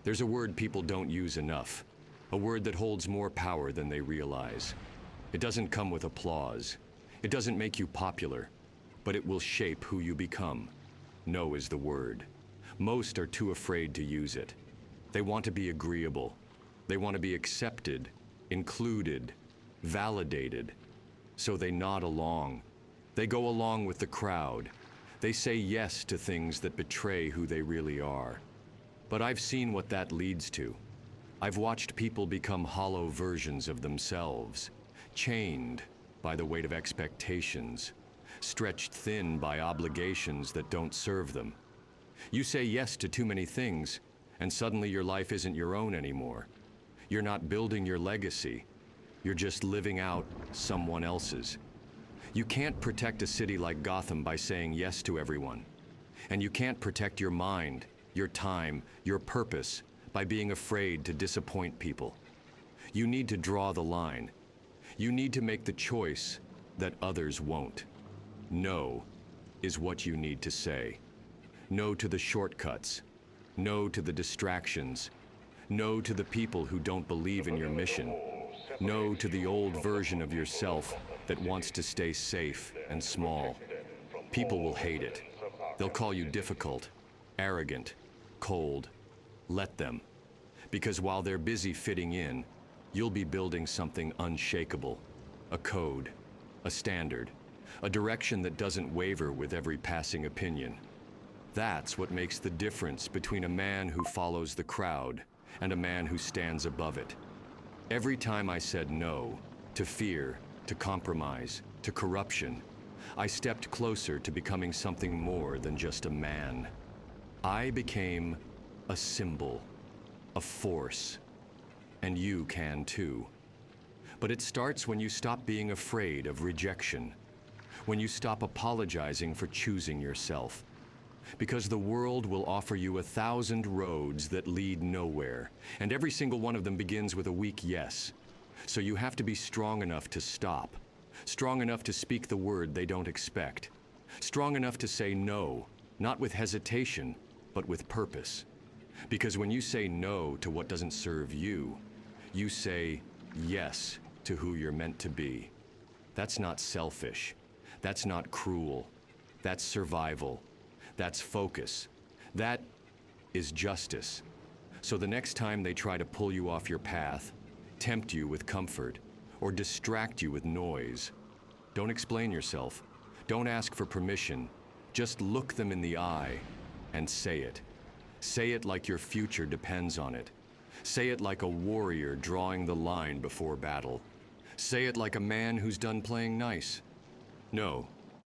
There's a word people don't use enough, a word that holds more power than they realize. It doesn't come with applause. It doesn't make you popular, but it will shape who you become. No is the word. Most are too afraid to use it. They want to be agreeable. They want to be accepted, included, validated. So they nod along. They go along with the crowd. They say yes to things that betray who they really are. But I've seen what that leads to. I've watched people become hollow versions of themselves, chained by the weight of expectations, stretched thin by obligations that don't serve them. You say yes to too many things, and suddenly your life isn't your own anymore. You're not building your legacy. You're just living out someone else's. You can't protect a city like Gotham by saying yes to everyone. And you can't protect your mind, your time, your purpose by being afraid to disappoint people. You need to draw the line. You need to make the choice that others won't. No is what you need to say. No to the shortcuts. No to the distractions. No to the people who don't believe in your mission. No to the old version of yourself that wants to stay safe and small. People will hate it. They'll call you difficult, arrogant, cold. Let them. Because while they're busy fitting in, you'll be building something unshakable. A code, a standard, a direction that doesn't waver with every passing opinion. That's what makes the difference between a man who follows the crowd and a man who stands above it. Every time I said no to fear, to compromise, to corruption, I stepped closer to becoming something more than just a man. I became a symbol, a force, and you can too. But it starts when you stop being afraid of rejection, when you stop apologizing for choosing yourself. Because the world will offer you 1,000 roads that lead nowhere, and every single one of them begins with a weak yes. So you have to be strong enough to stop, strong enough to speak the word they don't expect, strong enough to say no, not with hesitation, but with purpose. Because when you say no to what doesn't serve you, you say yes to who you're meant to be. That's not selfish. That's not cruel. That's survival. That's focus. That is justice. So the next time they try to pull you off your path, tempt you with comfort, or distract you with noise, don't explain yourself. Don't ask for permission. Just look them in the eye and say it. Say it like your future depends on it. Say it like a warrior drawing the line before battle. Say it like a man who's done playing nice. No,